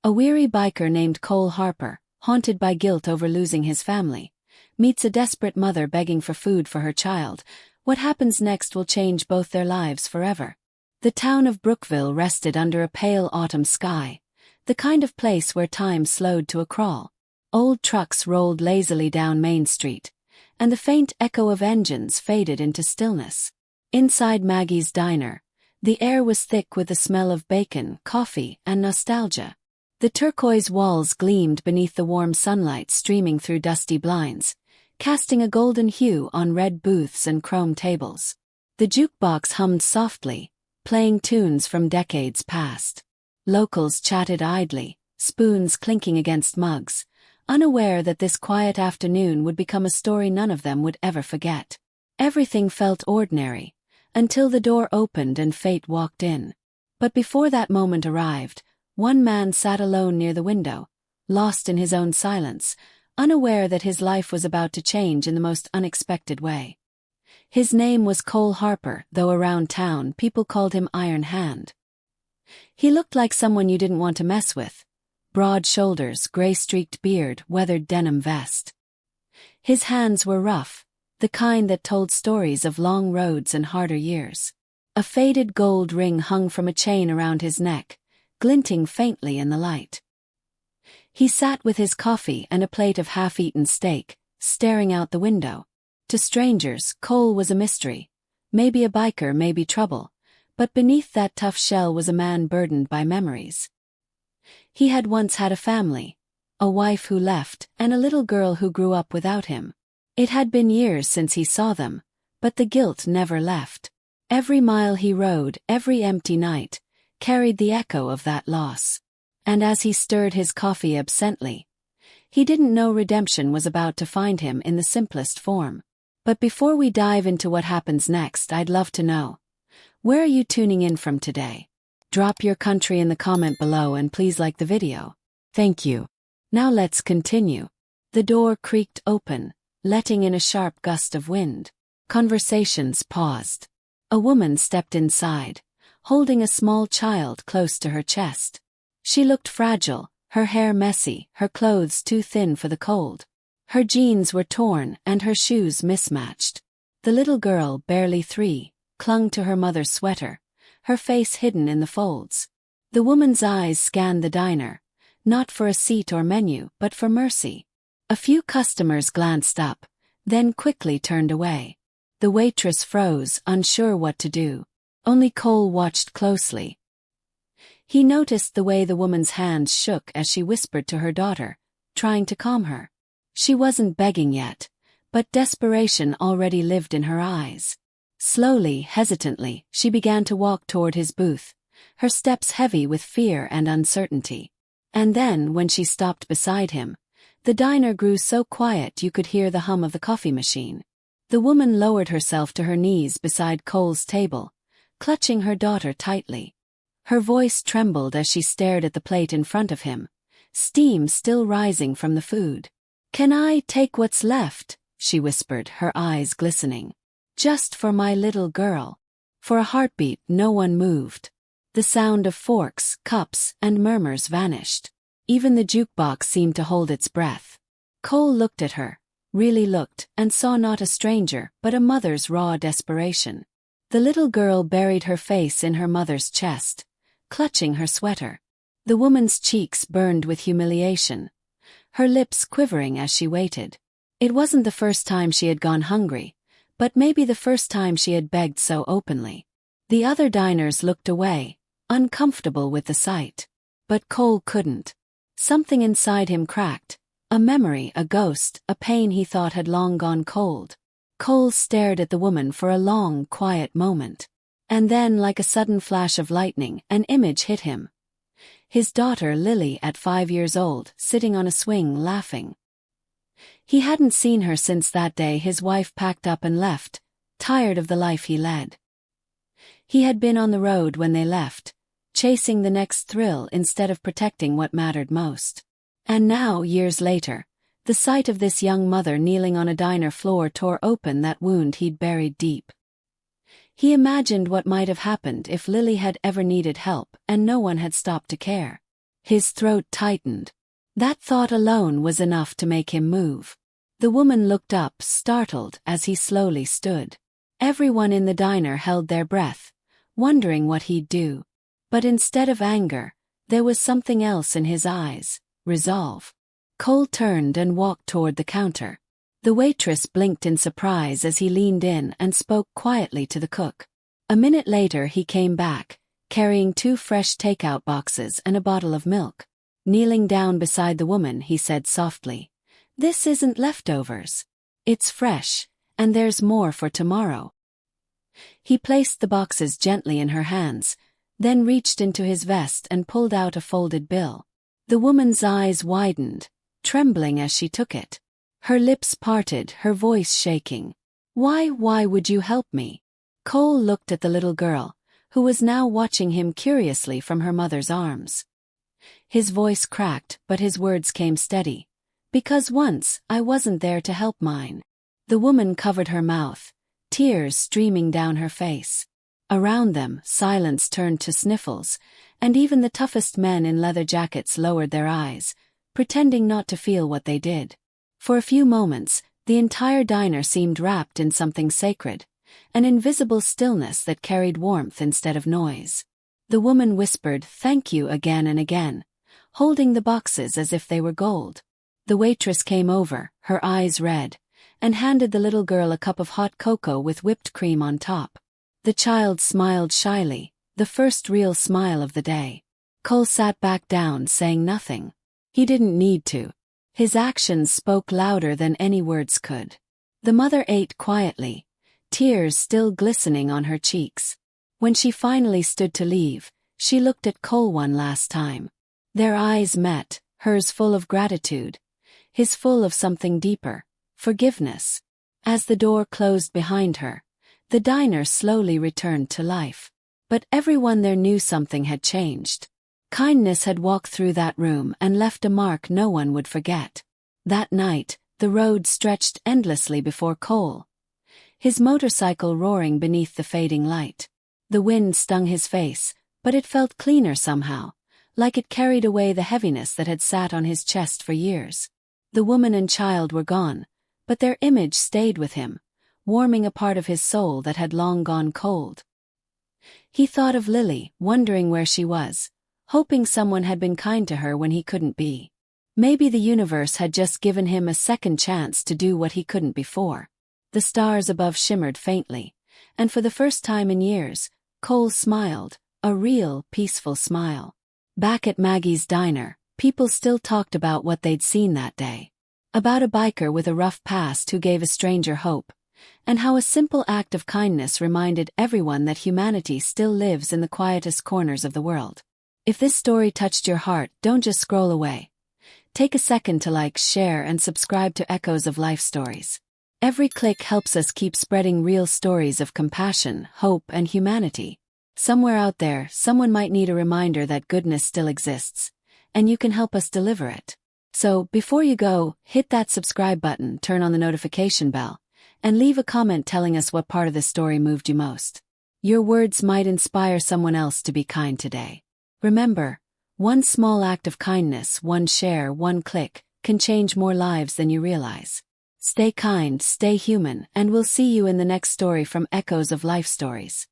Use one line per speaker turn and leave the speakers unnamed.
A weary biker named Cole Harper, haunted by guilt over losing his family, meets a desperate mother begging for food for her child. What happens next will change both their lives forever. The town of Brookville rested under a pale autumn sky, the kind of place where time slowed to a crawl. Old trucks rolled lazily down Main Street, and the faint echo of engines faded into stillness. Inside Maggie's diner, the air was thick with the smell of bacon, coffee, and nostalgia. The turquoise walls gleamed beneath the warm sunlight streaming through dusty blinds, casting a golden hue on red booths and chrome tables. The jukebox hummed softly, playing tunes from decades past. Locals chatted idly, spoons clinking against mugs, unaware that this quiet afternoon would become a story none of them would ever forget. Everything felt ordinary, until the door opened and fate walked in. But before that moment arrived, one man sat alone near the window, lost in his own silence, unaware that his life was about to change in the most unexpected way. His name was Cole Harper, though around town people called him Iron Hand. He looked like someone you didn't want to mess with. Broad shoulders, gray-streaked beard, weathered denim vest. His hands were rough, the kind that told stories of long roads and harder years. A faded gold ring hung from a chain around his neck, glinting faintly in the light. He sat with his coffee and a plate of half-eaten steak, staring out the window. To strangers, Cole was a mystery. Maybe a biker, maybe trouble. But beneath that tough shell was a man burdened by memories. He had once had a family, a wife who left, and a little girl who grew up without him. It had been years since he saw them, but the guilt never left. Every mile he rode, every empty night, carried the echo of that loss. And as he stirred his coffee absently, he didn't know redemption was about to find him in the simplest form. But before we dive into what happens next, I'd love to know, where are you tuning in from today? Drop your country in the comment below and please like the video. Thank you. Now let's continue. The door creaked open, letting in a sharp gust of wind. Conversations paused. A woman stepped inside, holding a small child close to her chest. She looked fragile, her hair messy, her clothes too thin for the cold. Her jeans were torn and her shoes mismatched. The little girl, barely 3, clung to her mother's sweater, her face hidden in the folds. The woman's eyes scanned the diner, not for a seat or menu, but for mercy. A few customers glanced up, then quickly turned away. The waitress froze, unsure what to do. Only Cole watched closely. He noticed the way the woman's hands shook as she whispered to her daughter, trying to calm her. She wasn't begging yet, but desperation already lived in her eyes. Slowly, hesitantly, she began to walk toward his booth, her steps heavy with fear and uncertainty. And then, when she stopped beside him, the diner grew so quiet you could hear the hum of the coffee machine. The woman lowered herself to her knees beside Cole's table, clutching her daughter tightly. Her voice trembled as she stared at the plate in front of him, steam still rising from the food. "Can I take what's left?" she whispered, her eyes glistening. "Just for my little girl." For a heartbeat, no one moved. The sound of forks, cups, and murmurs vanished. Even the jukebox seemed to hold its breath. Cole looked at her, really looked, and saw not a stranger, but a mother's raw desperation. The little girl buried her face in her mother's chest, clutching her sweater. The woman's cheeks burned with humiliation, her lips quivering as she waited. It wasn't the first time she had gone hungry, but maybe the first time she had begged so openly. The other diners looked away, uncomfortable with the sight. But Cole couldn't. Something inside him cracked, a memory, a ghost, a pain he thought had long gone cold. Cole stared at the woman for a long, quiet moment. And then, like a sudden flash of lightning, an image hit him. His daughter Lily, at 5 years old, sitting on a swing laughing. He hadn't seen her since that day his wife packed up and left, tired of the life he led. He had been on the road when they left, chasing the next thrill instead of protecting what mattered most. And now, years later, the sight of this young mother kneeling on a diner floor tore open that wound he'd buried deep. He imagined what might have happened if Lily had ever needed help and no one had stopped to care. His throat tightened. That thought alone was enough to make him move. The woman looked up, startled, as he slowly stood. Everyone in the diner held their breath, wondering what he'd do. But instead of anger, there was something else in his eyes: resolve. Cole turned and walked toward the counter. The waitress blinked in surprise as he leaned in and spoke quietly to the cook. A minute later he came back, carrying 2 fresh takeout boxes and a bottle of milk. Kneeling down beside the woman, he said softly, "This isn't leftovers. It's fresh, and there's more for tomorrow." He placed the boxes gently in her hands, then reached into his vest and pulled out a folded bill. The woman's eyes widened, trembling as she took it. Her lips parted, her voice shaking. Why would you help me?" Cole looked at the little girl, who was now watching him curiously from her mother's arms. His voice cracked, but his words came steady. "Because once, I wasn't there to help mine." The woman covered her mouth, tears streaming down her face. Around them, silence turned to sniffles, and even the toughest men in leather jackets lowered their eyes, pretending not to feel what they did. For a few moments, the entire diner seemed wrapped in something sacred, an invisible stillness that carried warmth instead of noise. The woman whispered "thank you" again and again, holding the boxes as if they were gold. The waitress came over, her eyes red, and handed the little girl a cup of hot cocoa with whipped cream on top. The child smiled shyly, the first real smile of the day. Cole sat back down, saying nothing. He didn't need to. His actions spoke louder than any words could. The mother ate quietly, tears still glistening on her cheeks. When she finally stood to leave, she looked at Cole one last time. Their eyes met, hers full of gratitude, his full of something deeper: forgiveness. As the door closed behind her, the diner slowly returned to life. But everyone there knew something had changed. Kindness had walked through that room and left a mark no one would forget. That night, the road stretched endlessly before Cole, his motorcycle roaring beneath the fading light. The wind stung his face, but it felt cleaner somehow, like it carried away the heaviness that had sat on his chest for years. The woman and child were gone, but their image stayed with him, warming a part of his soul that had long gone cold. He thought of Lily, wondering where she was, hoping someone had been kind to her when he couldn't be. Maybe the universe had just given him a second chance to do what he couldn't before. The stars above shimmered faintly, and for the first time in years, Cole smiled, a real, peaceful smile. Back at Maggie's diner, people still talked about what they'd seen that day. About a biker with a rough past who gave a stranger hope, and how a simple act of kindness reminded everyone that humanity still lives in the quietest corners of the world. If this story touched your heart, don't just scroll away. Take a second to like, share, and subscribe to Echoes of Life Stories. Every click helps us keep spreading real stories of compassion, hope, and humanity. Somewhere out there, someone might need a reminder that goodness still exists, and you can help us deliver it. So, before you go, hit that subscribe button, turn on the notification bell, and leave a comment telling us what part of this story moved you most. Your words might inspire someone else to be kind today. Remember, one small act of kindness, one share, one click, can change more lives than you realize. Stay kind, stay human, and we'll see you in the next story from Echoes of Life Stories.